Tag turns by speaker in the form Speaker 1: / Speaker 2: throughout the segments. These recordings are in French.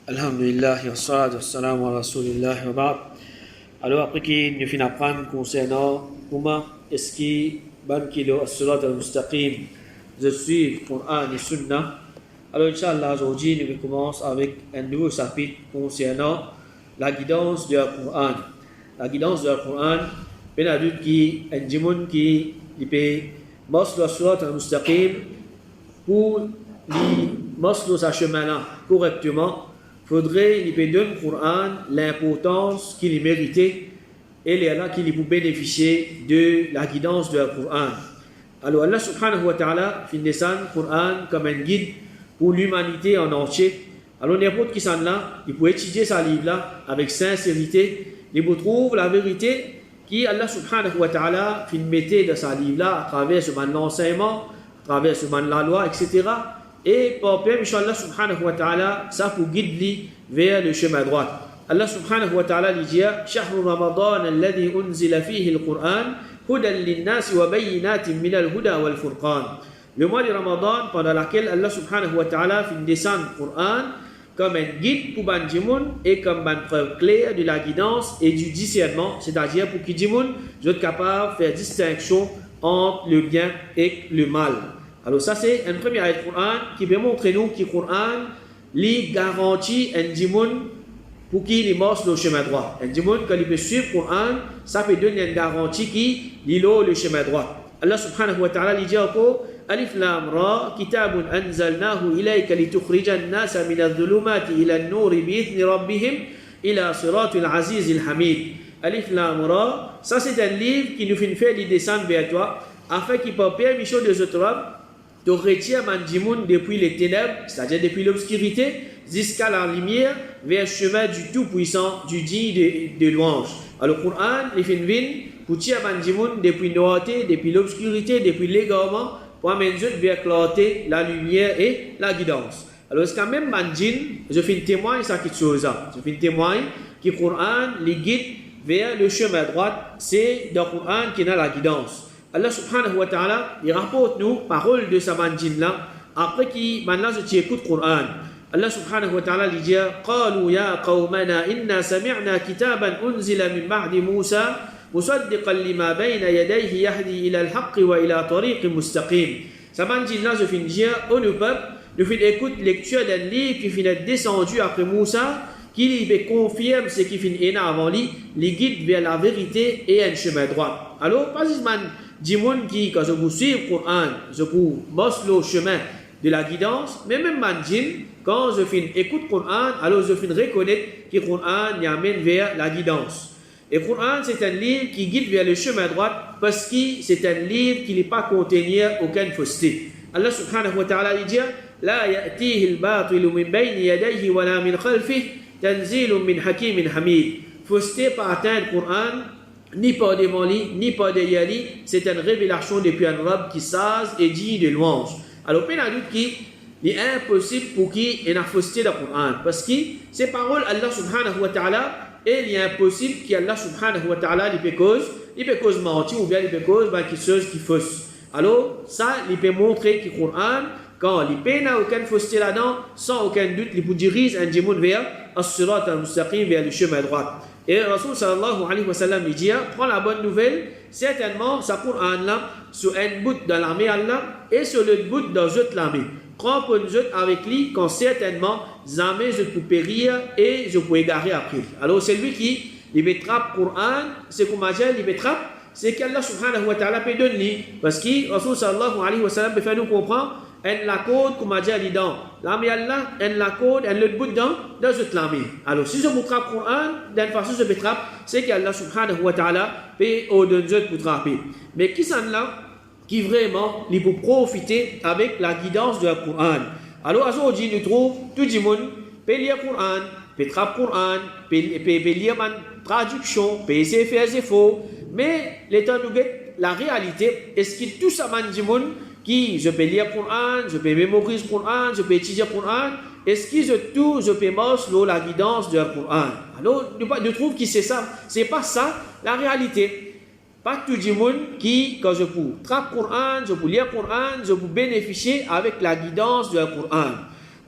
Speaker 1: Alhamdulillah, wassalatu wassalamu ala rasulillah wa ba'd. Alors après qu'il nous finit apprendre concernant comment est-ce qu'il ban kilo as-surat al-mustaqim de suivre Coran et Sunna. Alors Inch'Allah, aujourd'hui nous commençons avec un nouveau chapitre concernant la guidance du Coran. La guidance du Coran, ben adulte qui un djimoun qui peut mostre as-surat al-mustaqim pour lui mostre sa chemin là correctement. Faudrait lui donner au Coran l'importance qu'il méritait et les là qu'il peut bénéficier de la guidance du Coran. Alors Allah subhanahu wa ta'ala fait descendre le Coran comme un guide pour l'humanité en entier. Alors n'importe qui s'en là, il peut étudier sa livre là avec sincérité, il peut trouver la vérité qui Allah subhanahu wa ta'ala fait mettre dans sa livre là à travers ce l'enseignement, à travers ce la loi, etc. Et pour permettre, Inch'Allah subhanahu wa ta'ala, ça pour guider vers le chemin droit. Allah subhanahu wa ta'ala dit شهر رمضان الذي أنزل فيه القرآن هدى للناس وبينات من الهدى والفرقان. Le mois de Ramadan, pendant lequel Allah subhanahu wa ta'ala fait descendre le Coran comme un guide pour ban djimoun et comme une preuve claire de la guidance et du discernement, c'est-à-dire pour que djimoun soit capable de faire distinction entre le bien et le mal. Alors ça c'est un premier ayat Coran qui peut montrer nous que le Coran lui garantit un djimoun pour qu'il marche le chemin droit. Un djimoun quand il peut suivre le Coran, ça peut donner une garantie qu'il lit le chemin droit. Allah subhanahu wa ta'ala lui dit encore Alif Lam Ra kitabun anzalnahu ilayka litukhrijan an-nasa min adh-dhulumati ila an-nuri bi'ithni rabbihim ila siratil azizil hamid. Alif Lam Ra, ça c'est un livre qui nous fait descendre vers toi afin qu'il peut permettre aux autres hommes de retirer Mandimoun depuis les ténèbres, c'est-à-dire depuis l'obscurité, jusqu'à la lumière, vers le chemin du Tout-Puissant, du digne de louange. Alors, le Coran, il fait une vie pour tirer Mandimoun depuis la noirté, depuis l'obscurité, depuis l'égarement, pour amener vers la clarté, la lumière et la guidance. Alors, c'est quand même Mandjin, je fais un témoin de cette chose. Je fais un témoin que le Coran les guide vers le chemin droit, c'est dans le Coran qui a la guidance. Allah subhanahu wa ta'ala, il rapporte nous parole de sa manjin là, après qui maintenant je écoute le Coran. Allah subhanahu wa ta'ala lui dit قالوا يا قومنا إنا سمعنا كتابا أنزل من بعد موسى مصدقا لما بين يديه يهدي إلى الحق وإلى طريق مستقيم. Sa manjin là je finis dire au peuple, nous finis écoute lecture d'un livre qui finit descendu après Moussa, qui lui confirme ce qui finit avant lui, les guide vers la vérité et un chemin droit. Alors pas juste Djimoun qui, quand je vous suis le Coran, je vous montre le chemin de la guidance, mais même Mandjin, quand je finis écoute le Coran, alors je finis reconnaître que le Coran y amène vers la guidance. Et le Coran, c'est un livre qui guide vers le chemin droit parce que c'est un livre qui n'est pas contenir aucune fausseté. Allah subhanahu wa ta'ala dit لا يأتيه الباطل من بين يديه ولا من خلفه تنزيل من حكيم حميد. Fausseté pas atteindre le Coran, ni par des molis, ni par des yali, c'est une révélation depuis un robe qui sage et dit de louange. Alors, il y a un doute qui est impossible pour qui ait une fausseté dans le Coran. Parce que ces paroles, Allah subhanahu wa ta'ala, et il est impossible qu'Allah subhanahu wa ta'ala il peut cause mentir ou bien il peut cause quelque chose qui fausse. Alors, ça, il peut montrer que le Coran, quand il n'a aucune fausseté là-dedans, sans aucun doute, il peut diriger un djimoun vers as-surat al-mustaqim, vers le chemin droit. Et Rasul sallallahu alayhi wa sallam lui dit prends la bonne nouvelle, certainement ça Coran là sur un bout dans l'armée Allah et sur le bout dans l'autre l'armée. Prends pour nous autres avec lui quand certainement jamais je peux périr et je peux égarer après. Alors c'est lui qui il betrape Coran, c'est comme Ajal il betrape, c'est qu'Allah subhanahu wa ta'ala peut donner parce que Rasul sallallahu alayhi wa sallam peut faire nous comprendre en la code comme Ajal dans l'armée Allah, en la code, en le bout dans l'autre l'armée. Alors si je vous trappe le Coran, d'une façon je betrape, c'est qu'Allah subhanahu wa ta'ala peut au-delà pour trapper. Mais qui s'en là qui vraiment il peut profiter avec la guidance du Coran. Alors aujourd'hui nous trouvons tout le monde peut lire le Coran, peut trapper le Coran, peut lire une traduction, peut essayer de faire des efforts, mais l'état nous guette la réalité, est-ce que tout ça man du monde qui je peux lire le Coran, je peux mémoriser le Coran, je peux étudier le Coran, est-ce que je peux marcher la guidance du Coran? Alors, nous trouvons que c'est ça, c'est pas ça la réalité. Pas tout le monde qui, quand je peux traper le Coran, je peux lire le Coran, je peux bénéficier avec la guidance du Coran.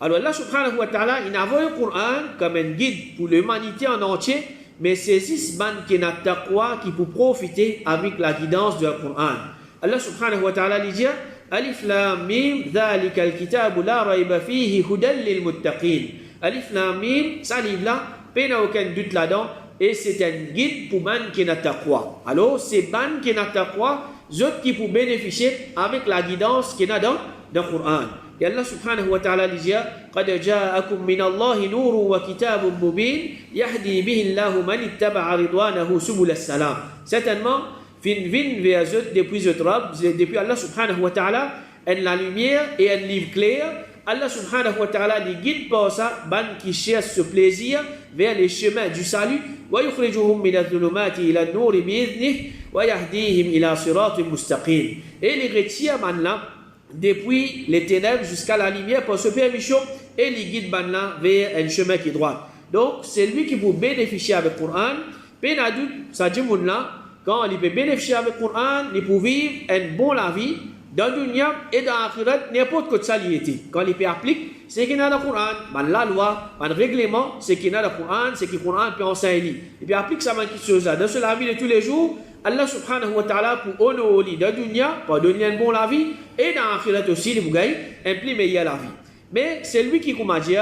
Speaker 1: Alors Allah subhanahu wa ta'ala, il envoie le Coran comme un guide pour l'humanité en entier, mais c'est six ban qui n'a taqwa qui peut profiter avec la guidance du Coran. Allah subhanahu wa ta'ala dit Alif Lam Mim, dhalika al-kitabu la rayba fihi hudan lil muttaqin. Alif Lam Mim, ça livre là, pas aucun doute là-dedans, et c'est un guide pour ban qui n'a taqwa. Alors, c'est ban qui n'a taqwa, autres qui peuvent bénéficier avec la guidance qu'il y a dans le Coran. Et Allah subhanahu wa ta'ala dit قَدْ جَاءَكُم مِّنَ اللَّهِ نُورٌ وَكِتَابٌ مُّبِينٌ يَهْدِي بِهِ اللَّهُ مَنِ اتَّبَعَ رِضْوَانَهُ سُبُلَ السَّلَامِ. Certainement, depuis Allah subhanahu wa ta'ala, la lumière et un livre clair, Allah subhanahu wa ta'ala les guide par ça, ban qui cherche ce plaisir vers les chemins du salut, وَيُخْرِجُهُم مِّنَ الظُّلُمَاتِ إِلَى النُّورِ بِإِذْنِهِ وَيَهْدِيهِمْ إِلَى صِرَاطٍ مُّسْتَقِيمٍ. Et les retire ban là depuis les ténèbres jusqu'à la lumière par ce permission et les guide ban là vers un chemin qui est droit. Donc c'est lui qui peut bénéficier avec le Coran. Penadut, ça dit moun là, quand il peut bénéficier avec le Coran, il peut vivre une bonne la vie dans le dunya et dans l'akhirat, n'importe quoi de ça il était. Quand il peut appliquer ce qu'il y a dans le Coran, la loi, le règlement, ce qu'il y a dans le Coran, ce que le Coran peut enseigner. Il peut appliquer ça dans la vie de tous les jours. Allah subhanahu wa ta'ala pour honorer dans le dunya, pour donner une bonne la vie, et dans l'akhirat aussi, il vous gagne un plus meilleur la vie. Mais c'est lui qui, comme dit,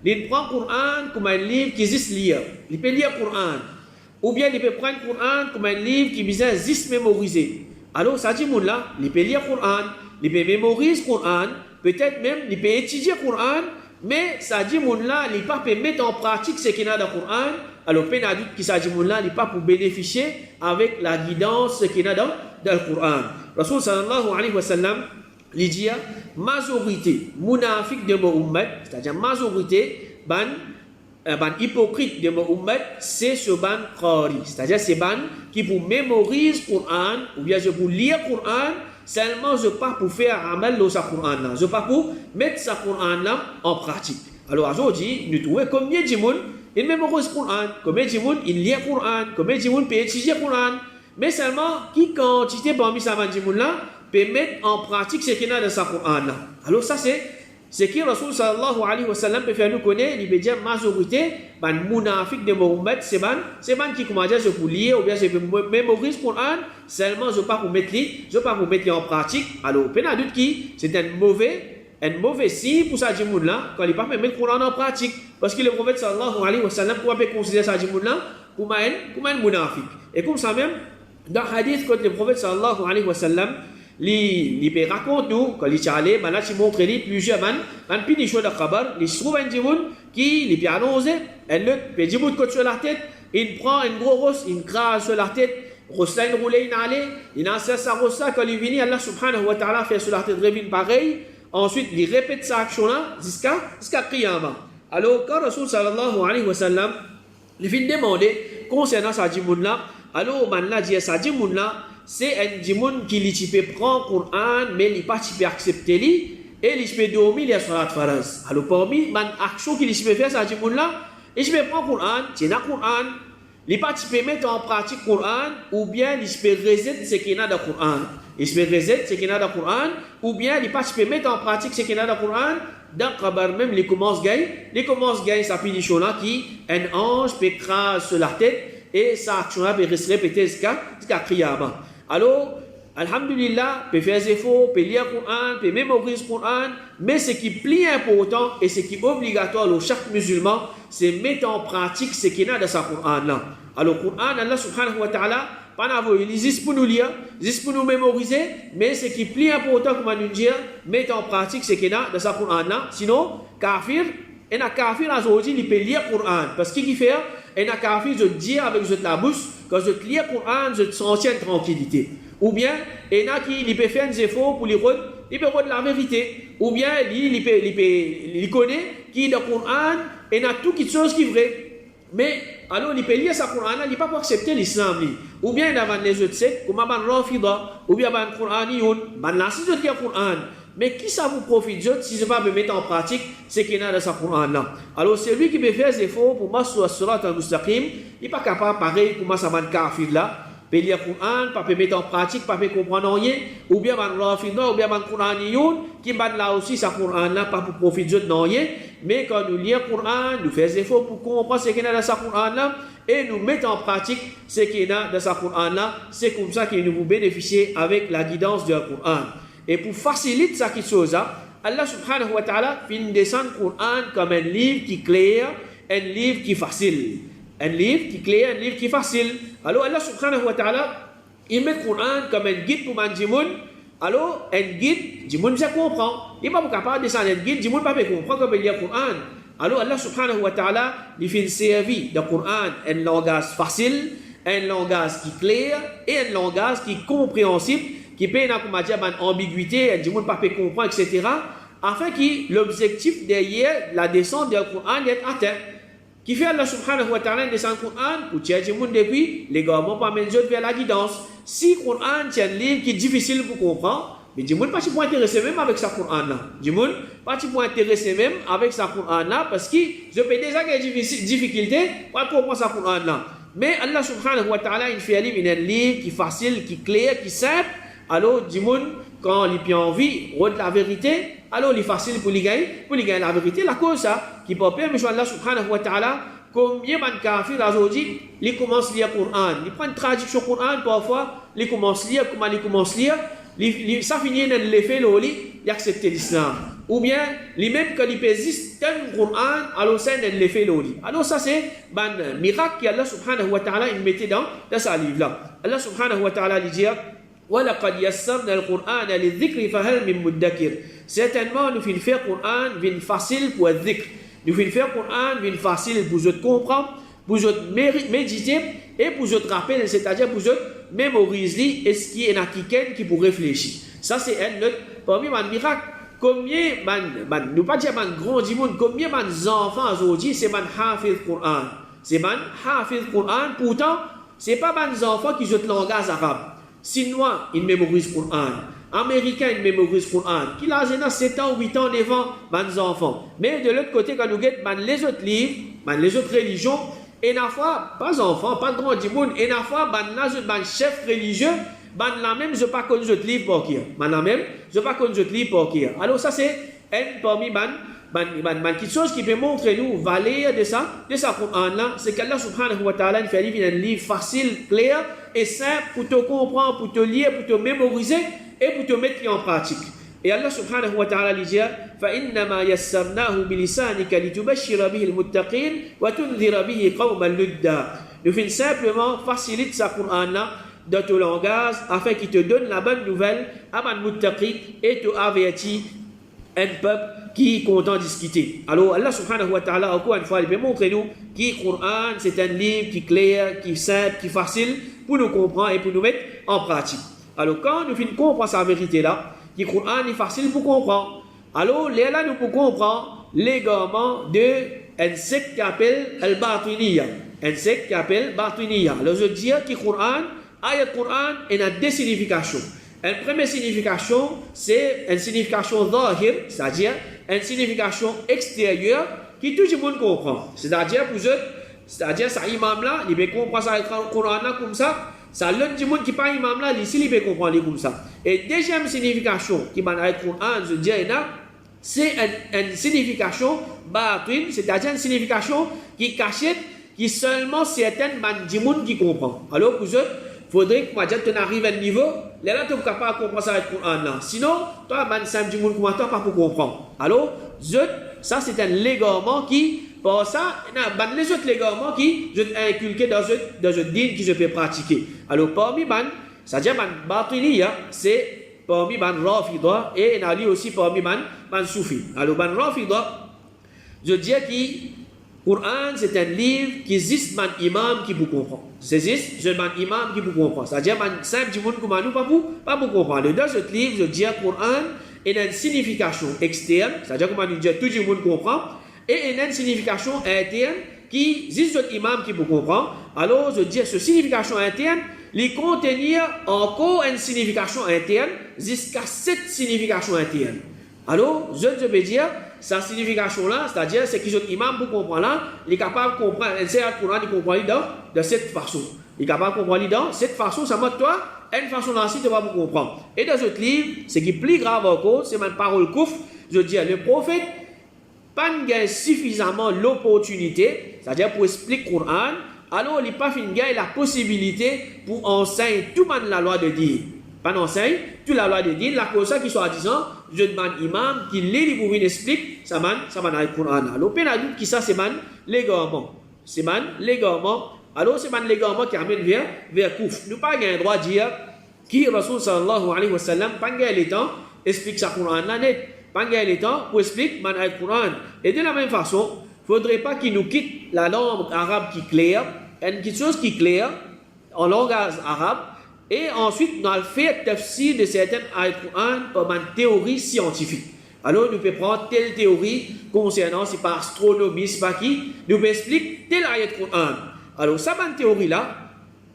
Speaker 1: il prend le Coran comme un livre qui existe lire. Il peut lire le Coran. Ou bien il peut prendre le Coran comme un livre qui vise à juste mémoriser. Alors, ça dit, là, il peut lire le Coran, il peut mémoriser le Coran, peut-être même il peut étudier le Coran, mais ça dit, là, il ne peut pas mettre en pratique ce qu'il y a dans le Coran. Alors, peine adulte qui s'agit là, il n'est pas pour bénéficier avec la guidance qu'il y a dans le Coran. Rasul sallallahu alayhi wa sallam, il dit, majorité, munafik de mon ummat, c'est-à-dire majorité, ban hypocrite de mon ummat, c'est ce ban qari, c'est-à-dire c'est ban qui pour mémoriser le Coran, ou bien je pour lire le Coran, seulement je pas pour faire amal dans ce Coran là, je pas pour mettre ce Coran là en pratique. Alors aujourd'hui, nous trouvons combien de monde il mémorise le Coran, combien de monde il lit le Coran, combien de monde peut étudier le Coran, mais seulement qui quantité parmi ces gens là peut mettre en pratique ce qu'il y a dans ce Coran là. Alors ça c'est ce que Rasul sallallahu alayhi wa sallam peut faire nous connaître, il peut dire majorité, ban munafik de Mohammed, c'est ban qui comment dire je pour lire ou bien je peux mémoriser le Coran, seulement je pas pour mettre en pratique. Alors peine qui c'est un mauvais signe pour ça djimoun là quand il pas mettre le Coran en pratique parce que le prophète sallallahu alayhi wa sallam pour peut considérer ça djimoun là comme un munafik. Et comme ça même dans hadith quand le prophète sallallahu alayhi wa sallam il peut raconter nous quand il est allé là il montre lui plusieurs punitions de khabar il trouve un djimoun qui il peut annoncer un autre peut djimoun côté sur la tête il prend une gros rosse il crase sur la tête rossa une roulée il allait il a ça rossa quand il vient Allah subhanahu wa ta'ala fait sur la tête revient pareil. Ensuite, il répète cette action-là jusqu'à Qiyamah. Alors, quand Rasul sallallahu alayhi wa sallam, il vient demander concernant sa djimoun-là, alors, man l'a dit, sa djimoun-là, c'est un djimoun qui peut prendre le Coran, mais il pas accepter lui, et il peut dormir les salat faraz. Alors, parmi les actions qu'il peut faire, sa djimoun-là, il peut prendre le Coran, c'est un Coran, il pas mettre en pratique le Coran, ou bien il peut rejeter ce qu'il y a dans le Coran. Il se rejet ce qu'il y a dans le Coran, ou bien il peut mettre en pratique ce qu'il y a dans le Coran, dans le Khabar même, il commence à gagner sa punition là, qui un ange peut craser sur la tête, et sa action là peut rester répétée jusqu'à Qiyamah. Alors, alhamdulillah, peut faire des efforts, peut lire le Coran, peut mémoriser le Coran, mais ce qui est plus important et ce qui est obligatoire pour chaque musulman, c'est mettre en pratique ce qu'il y a dans ce Coran là. Alors, le Coran, Allah subhanahu wa ta'ala, il existe pour nous lire, il existe pour nous mémoriser, mais ce qui est plus important, comme nous dire, mettre en pratique ce qu'il y a dans ce Coran là. Sinon, kafir, et un kafir aujourd'hui, il peut lire le Coran. Parce qu'il fait, et un kafir, je dis avec la bouche, quand je lis le Coran, je sens une tranquillité. Ou bien, il y en a qui peut faire des efforts pour lire la vérité. Ou bien, il connaît qui dans le Coran, et il y a tout qui chose qui est vrai. Mais, alors, il peut lire ce Coran, il ne peut pas accepter l'islam. Ou bien, il y a les autres sectes, comme le Rafida, ou bien le Coran, il y a le Coran. Mais qui ça vous profite si je ne vais pas me mettre en pratique ce qu'il y a dans ce Coran-là? Alors, c'est lui qui peut faire des efforts pour moi sur la surat al-mustaqim, il n'est pas capable, pareil, pour moi, ça va kafir là. peut lire le Coran, pas peut mettre en pratique, pas peut comprendre rien, ou bien man rafida, ou bien man Quraniyoun, qui ban là aussi sa Coran là, pas pour profiter de rien, mais quand nous lisons le Coran, nous faisons efforts pour comprendre ce qu'il y a dans sa Coran là, et nous mettons en pratique ce qu'il y a dans sa Coran là, c'est comme ça que nous vous bénéficiez avec la guidance du Coran. Et pour faciliter ça qui chose, Allah subhanahu wa ta'ala fait descendre le Coran comme un livre qui est clair, un livre qui est facile. Un livre qui est clair, un livre qui est facile. Alors Allah subhanahu wa ta'ala, il met le Coran comme un guide pour man Jimoun. Alors, un guide, Jimoun ça comprend. Il n'est pas capable de descendre un guide, Jimoun ne peut pas comprendre comment lire le Coran. Alors Allah subhanahu wa ta'ala, il fait servir le Coran un langage facile, un langage qui est clair et un langage qui est compréhensible, qui peut avoir une ambiguïté, un Jimoun ne peut pas comprendre, etc. Afin que l'objectif derrière la descente du Coran est atteint. Qui fait Allah subhanahu wa ta'ala descend le Coran pour tirer le monde depuis, les gouvernements pas mener vers la guidance. Si le Coran est un livre qui est difficile pour comprendre, mais du monde pas pour intéresser même avec sa Coran là. Du monde pas pour intéresser même avec sa Coran là parce que je peux déjà qu'il y a des difficultés pour comprendre sa Coran là. Mais Allah subhanahu wa ta'ala il fait un livre qui est facile, qui est clair, qui est simple. Alors du monde quand il a envie de la vérité, alors il est facile pour lui gagner la vérité. La cause ça qui peut permettre Allah subhanahu wa ta'ala combien de kafir aujourd'hui ils commencent à lire le Coran, ils prennent une traduction du Coran parfois, ils commencent à lire, comment ils commencent à lire, ça finit dans l'effet ils acceptent l'islam. Ou bien, les mêmes quand ils existent dans le Coran, alors c'est dans l'effet alors ça c'est un miracle qu'Allah subhanahu wa ta'ala il mettait dans ce livre là. Allah subhanahu wa ta'ala il dit وَلَقَدْ يَسَّرْنَا الْقُرْآنَ لِلذِّكْرِ فَهَلْ مِن مُدَّكِرٍ. Certainement, nous faisons faire le Coran vient facile pour le dhikr. Nous faisons faire le Coran vient facile pour vous comprendre, pour vous méditer et pour vous rappeler, c'est-à-dire pour vous mémoriser et ce qui est dans qui pour réfléchir. Ça, c'est un autre parmi les miracles. Combien, nous pas dire grand du monde, combien d'enfants aujourd'hui, c'est hafiz Coran. C'est hafiz Coran, pourtant, ce n'est pas des enfants qui jouent le langage arabe. Chinois, ils mémorisent le Coran. Américains, ils mémorisent le Coran. Qui a 7 ans, 8 ans, 9 ans, les enfants. Mais de l'autre côté, quand nous regardons les autres livres, les autres religions, et la fois, pas enfants, pas grand du monde, et la fois, les chefs religieux, la même, je ne pas connais les autres livres pour qui. La même, je ne pas connais les autres livres pour qui. Alors, ça, c'est un parmi quelque chose qui peut montrer nous la valeur de ça Coran-là, c'est qu'Allah subhanahu wa ta'ala fait un livre facile, clair et simple pour te comprendre, pour te lire, pour te mémoriser et pour te mettre en pratique. Et Allah subhanahu wa ta'ala dit فَإِنَّمَا يَسَّرْنَاهُ بِلِسَانِكَ لِتُبَشِّرَ بِهِ الْمُتَّقِينَ وَتُنذِرَ بِهِ قَوْمًا لُدًّا. Nous faisons simplement faciliter ce Coran-là dans ton langage afin qu'il te donne la bonne nouvelle à man muttaqi et te avertit un peuple qui est content de discuter. Alors Allah subhanahu wa ta'ala encore une fois il peut montrer nous que le Coran c'est un livre qui est clair, qui est simple, qui est facile pour nous comprendre et pour nous mettre en pratique. Alors quand nous finissons comprendre sa vérité là, que le Coran est facile pour comprendre. Alors là nous pouvons comprendre l'égarement de un secte qui appelle Al-Batiniya. Un secte qui appelle Batiniya. Alors je dis que le Coran, ayat Coran, il a deux significations. Une première signification, c'est une signification zahir, c'est-à-dire une signification extérieure qui tout le monde comprend. C'est-à-dire pour eux, c'est-à-dire ça imam là, il peut comprendre ça le Coran là comme ça. Ça l'autre du monde qui pas imam là, ici il peut comprendre comme ça. Et deuxième signification qui m'a le Coran, je dis c'est une signification batin, c'est-à-dire une signification qui cachette, qui seulement certaines du monde qui comprend. Alors pour eux, faudrait que tu arrives à un niveau, là tu es capable de comprendre ça avec le Coran là. Sinon, toi, du monde commentaire pas pour comprendre. Alors, ça c'est un légarement qui, pour ça, les autres légarements qui je inculqué dans un dîne qui je peux pratiquer. Alors, parmi c'est-à-dire Batiniya, c'est parmi Rafida et il y a aussi parmi Soufi. Alors, Rafida, je dis que Coran, c'est un livre qui existe un imam qui vous comprend. C'est juste un imam qui vous comprend. C'est-à-dire un simple du monde comme nous, pas pour comprendre. Dans ce livre, je dis que le Coran il a une signification externe, c'est-à-dire comme nous dit, tout le monde comprend, et il a une signification interne qui existe un imam qui vous comprend. Alors, je dis que cette signification interne, il contient encore une signification interne jusqu'à 7 significations internes. Alors, je veux dire, sa signification là, c'est-à-dire c'est qu'ils ont imam pour comprendre là, il est capable de comprendre, c'est le Coran, il comprend de cette façon. Il est capable de comprendre dans cette façon, ça montre toi, une façon là, si tu vas vous comprendre. Et dans ce livre, ce qui est plus grave encore, c'est ma parole couf, je dis, le prophète, pas suffisamment l'opportunité, c'est-à-dire pour expliquer le Coran, alors il n'a pas la possibilité pour enseigner tout le monde la loi de Dieu. Pas enseigne toute la loi de Dieu, la cause qui soit disant, je demande imam qui lit pour venir expliquer, ça man le Coran. Alors, peine à doute qui ça, c'est man l'égarement. C'est man l'égarement. Alors, c'est man l'égarement qui amène vers Kouf. Nous pas un droit de dire qui Rasul sallallahu alayhi wa sallam, pas le temps, explique sa Coran là net. Pas le temps pour expliquer man le Coran. Et de la même façon, il ne faudrait pas qu'il nous quitte la langue arabe qui est claire, une chose qui est claire en langage arabe, et ensuite nous allons faire tafsir de certaines ayats Coran comme une théorie scientifique. Alors nous pouvons prendre telle théorie concernant, c'est pas astronomie, c'est pas qui, nous pouvons expliquer telle ayat Coran. Alors ça, une théorie là,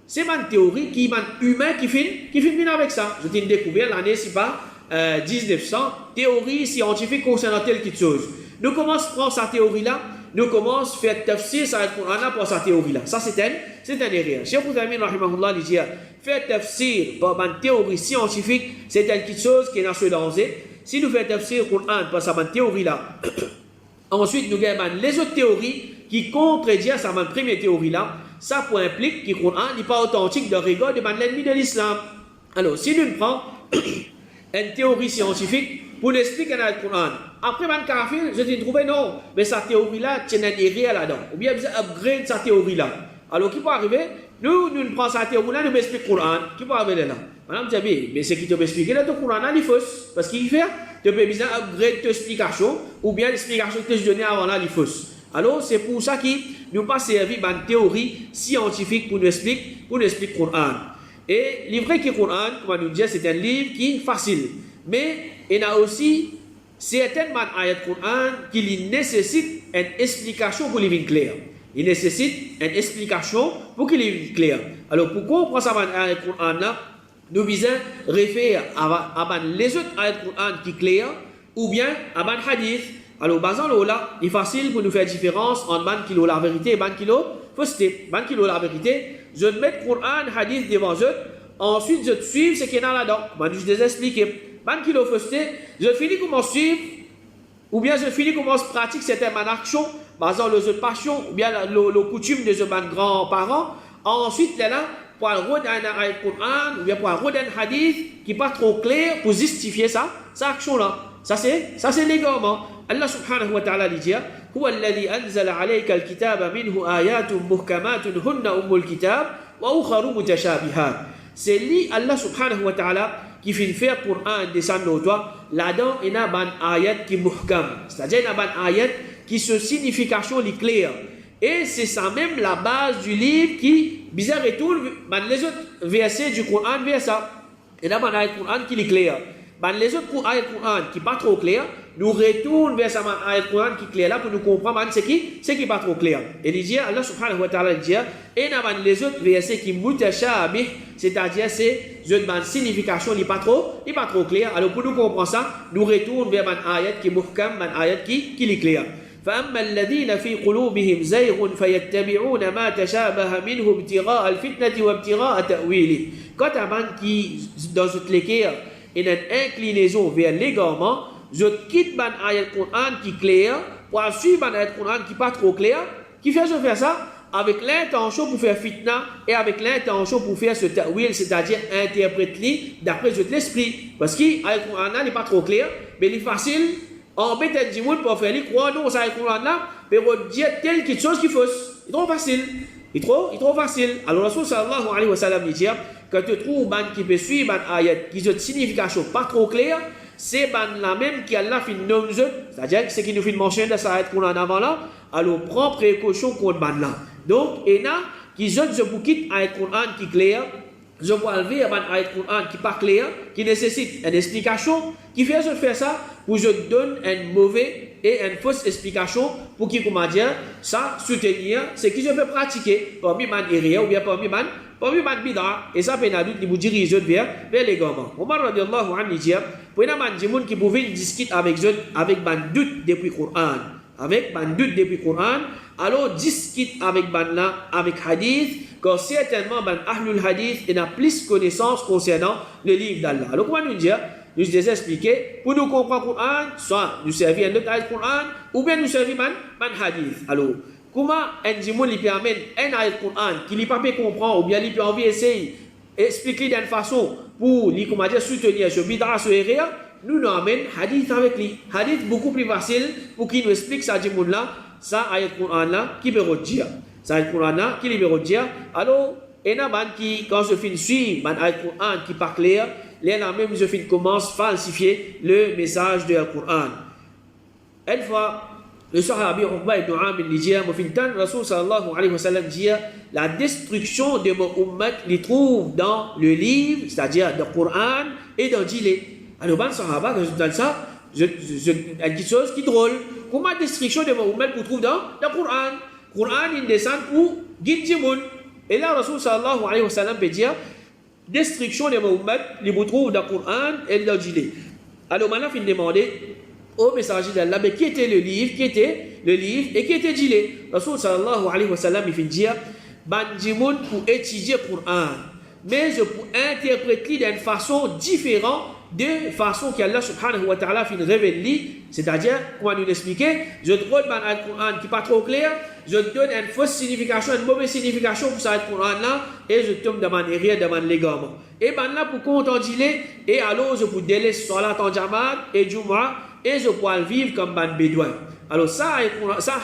Speaker 1: c'est une théorie qui est humain qui finit avec ça. Je t'ai découvert l'année, c'est pas 1900, théorie scientifique concernant telle chose. Nous commençons à prendre sa théorie là, nous commençons à faire tafsir ça pour sa théorie là. Ça c'est un erreur. Cheikh Ouzaymin rahimahullah dit faire tafsir par une théorie scientifique, c'est une chose qui est dans ce danger. Si nous faisons tafsir le Coran par sa théorie là, ensuite nous avons les autres théories qui contredisent sa première théorie là, ça pour implique que le Coran n'est pas authentique de rigueur de l'ennemi de l'islam. Alors si nous prenons une théorie scientifique pour expliquer dans le Coran, après man kafir, je t'ai trouvé non, mais sa théorie là, tient un erreur là-dedans. Ou bien besoin upgrade sa théorie là. Alors qui peut arriver? Nous prenons sa théorie là, nous expliquons le Coran. Qui peut arriver là? Madame Djabi, mais ce qui te peut expliquer là, ton Coran là, il est faux. Parce qu'il fait, tu peux besoin upgrade ton explication, ou bien l'explication que tu as donnée avant là, il est faux. Alors c'est pour ça que nous pas servi d'une théorie scientifique pour nous expliquer le Coran. Et le vrai que le Coran, comme nous disons, c'est un livre qui est facile. Mais il y a aussi certaines ayats Coran qui nécessitent une explication pour les vignes claires. Il nécessite une explication pour qu'il soit clair. Alors pourquoi on prend ça ayat Coran là? Nous visons référer à les autres ayats Coran qui sont clairs ou bien à un hadith. Alors basant là, il est facile pour nous faire différence entre ban kilo la vérité et ban kilo fausseté. Ban kilo la vérité, je vais mettre Coran, hadith devant eux, ensuite je suis ce qu'il y a là-dedans. Je vais expliquer. Ban kilo fausseté, je finis comment suivre, ou bien je finis comment se pratique certaines actions, basant les autres passions, ou bien le coutume de mes grands-parents. Ensuite, là, pour un Coran, ou bien pour un hadith qui n'est pas trop clair pour justifier ça, cette action-là. Ça c'est l'égarement. Allah subhanahu wa ta'ala dit هو الذي أنزل عليك الكتاب منه آيات محكمات هن أم الكتاب وأخر متشابهات. C'est lui, Allah subhanahu wa ta'ala, qui fait faire pour un descendre au toi. Là-dedans, il y a un ayat qui est muhkam. C'est-à-dire, il y a un ayat qui se signification est claire. Et c'est ça même la base du livre qui, bizarre et tout, les autres versets du Coran vers ça. Il y a un ayat Coran qui est clair. Les autres ayats Coran qui n'est pas trop clair, nous retournons vers ça ayat Coran qui est clair là pour nous comprendre ce qui n'est pas trop clair. Et il dit, Allah subhanahu wa ta'ala dit, et les autres versets qui mutashabih, c'est-à-dire c'est une signification n'est pas trop claire. Alors pour nous comprendre ça, nous retournons vers un ayat qui est muhkam, un ayat qui est clair. فأما الذين في قلوبهم زيغ فيتبعون ما تشابه منه ابتغاء الفتنة وابتغاء تأويله. Quand un man qui dans cette lecture il y a une inclinaison vers l'égarement, je quitte ban ayat Coran qui est clair pour suivre un ayat Coran qui n'est pas trop clair, qui fait je faire ça avec l'intention pour faire fitna et avec l'intention pour faire ce ta'wil, c'est-à-dire interpréter d'après l'esprit. Parce que l'ayat Coran n'est pas trop clair, mais il est facile. Embêter du monde pour faire les croire, non, ça est Coran là, mais on dit telle quelque chose qui est fausse. Il est trop facile. Il est trop facile. Alors, Rasul sallallahu alayhi wa sallam dit quand tu trouves ban qui peut suivre ban ayat qui a une signification pas trop claire, c'est ban la même qui Allah fait nomme, c'est-à-dire que c'est qui nous fait mentionner dans sa ayat qu'on a en avant là, alors prends précaution contre ban là. Donc, il y en a qui ont ce bouquet ayat Coran qui est clair. Je vois lever un ayat Coran qui n'est pas clair, qui nécessite une explication, qui fait je fais ça pour je donne une mauvaise et une fausse explication pour qui, comment dire, ça soutenir ce que je peux pratiquer parmi man iria ou bien parmi man bid'a. Et ça, peut nous diriger vers l'égarement. Omar radiallahu anhu dit, Pour une man qui pouvait discuter avec eux, avec ban doute depuis Coran. Avec ban doute depuis Coran, alors discute avec ban là, avec hadith, car certainement ban ahlul hadith, il a plus connaissance concernant le livre d'Allah. Alors comment nous dire? Nous déjà expliqué, pour nous comprendre le Coran, soit nous servir un autre ayat Coran, ou bien nous servir ban hadith. Alors, comment un jimoun lui permet un ayat Coran qui lui pas peut comprendre, ou bien lui peut envie essayer expliquer d'une façon pour lui, comment dire, soutenir ce bid'a, ce erreur, nous nous amène hadith avec lui. Hadith beaucoup plus facile pour qu'il nous explique ça jimoun là, ça ayat Coran là, qui peut redire. Ça ayat Coran là, qui peut redire. Alors, il y a ban qui, quand je finis suivre ban ayat Coran qui pas clair, là même je finis commence à falsifier le message de Coran. Une fois, le Sahabi Uqba ibn Amir lui dit, Rasul sallallahu alayhi wa sallam dit, la destruction de mon ummat les trouve dans le livre, c'est-à-dire dans le Coran et dans le Jilé. Alors, ban Sahaba, quand je donne ça, quelque chose qui est drôle. Comment la destruction de mon ummat vous trouve dans le Coran? Le Coran, il descend pour guider les gens. Et là, Rasul sallallahu alayhi wa sallam peut dire, destruction de mon ummat, il vous trouve dans le Coran et dans le Jilé. Alors, maintenant, il demande au messager d'Allah, mais qui était le livre, et qui était Jilé. Rasul sallallahu alayhi wa sallam, il fait dire, Banjimoun pour étudier le Coran, mais je peux interpréter d'une façon différente de façon qu'Allah subhanahu wa ta'ala fait révéler, c'est-à-dire, comment nous l'expliquer, je trouve un Coran qui n'est pas trop clair, je donne une fausse signification, une mauvaise signification pour ce Coran là, et je tombe dans mon erreur, dans mon légalement. Et ben là, pour compte en Jilé, et alors je peux délaisser Salat en Jamaat et Jumu'ah, et je pourrais vivre comme ban bédouin. Alors ça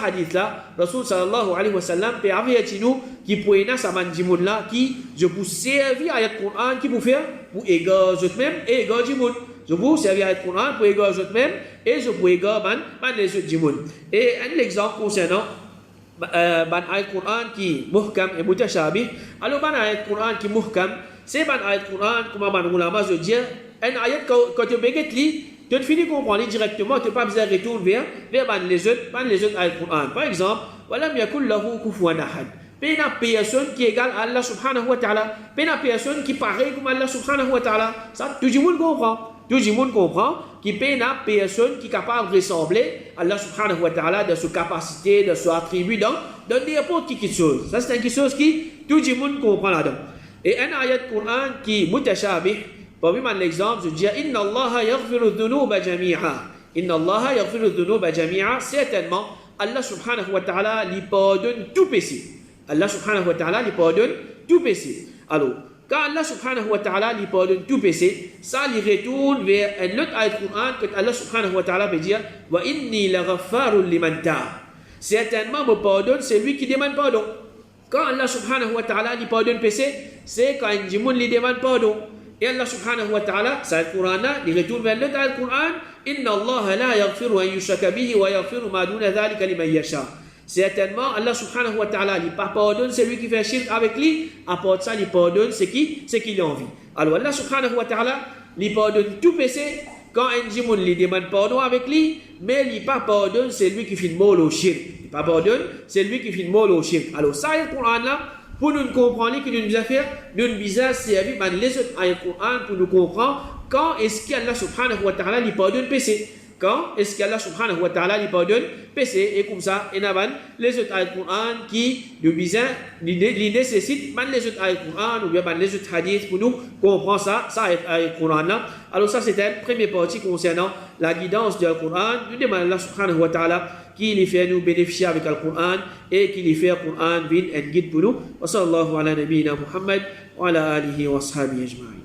Speaker 1: hadith là, Rasul sallallahu alayhi wa sallam peut avertir nous qui pour aider sa manjimoun là qui je peux servir ayat Coran qui pour faire pour égarer autres même et égarer jimoun. Je peux servir ayat Coran pour égarer autres même et je peux égarer ban les autres jimoun. Et un exemple concernant ban ayat Coran qui muhkam et mutashabih. Alors ban ayat Coran qui muhkam, c'est ban ayat Coran comme ban ulama je dis un ayat quand tu béguet li tu finis comprendre directement, tu n'as pas besoin de retourner vers les autres ayat Coran. Par exemple, walam yakul lahu kufuwan ahad. Il y a personne qui est égal à Allah subhanahu wa ta'ala. Il y a personne qui pareil comme Allah subhanahu wa ta'ala. Ça, tout le monde comprend. Tout le monde comprend qu'il y a personne qui est capable de ressembler à Allah subhanahu wa ta'ala de sa capacité, de son attribut dans n'importe quelle chose. Ça, c'est quelque chose qui tout le monde comprend là-dedans. Et un ayat Coran qui est mutashabih, parmi l'exemple, je dis Inna Allah yaghfiru dhunuba jami'a. Inna Allah yaghfiru dhunuba jami'a. Certainement, Allah subhanahu wa ta'ala lui pardonne tout péché. Allah subhanahu wa ta'ala lui pardonne tout péché. Alors, quand Allah subhanahu wa ta'ala lui pardonne tout péché, ça lui retourne vers un autre ayat Coran que Allah subhanahu wa ta'ala peut dire Wa inni la ghaffarun liman ta'a. Certainement, me pardonne celui qui demande pardon. Quand Allah subhanahu wa ta'ala lui pardonne péché, c'est quand un jimoun lui demande pardon. Et Allah subhanahu wa ta'ala, ça le Coran, il retourne vers l'autre ayat Coran Inna Allah la yaghfiru an yushraka bihi wa yaghfiru ma duna dhalika liman yasha. Certainement, Allah subhanahu wa ta'ala, il pas pardonne celui qui fait shirk avec lui, à part ça, il pardonne ce qu'il a envie. Alors Allah subhanahu wa ta'ala, il pardonne tout péché quand un jimoun lui demande pardon avec lui, mais il pas pardonne celui qui fait mal au shirk. Il pas pardonne celui qui fait mal au shirk. Alors ça, le Coran là, pour nous comprendre que nous devons faire, nous devons servir les autres ayats Coran pour nous comprendre quand est-ce qu'Allah subhanahu wa ta'ala lui pardonne péché. Quand est-ce qu'Allah subhanahu wa ta'ala lui pardonne péché. Et comme ça, il y a les autres ayats Coran qui nous nécessitent les autres ayats Coran ou bien les autres hadiths pour nous comprendre ça ayat Coran là. Alors ça c'était la première partie concernant la guidance du Coran. Nous demandons Allah subhanahu wa ta'ala qui les fait nous bénéficier avec le Coran et qui les fait le Coran vite et guide pour nous. Wa sallallahu ala nabiyyina Muhammad wa ala alihi wa sahbihi ajma'in.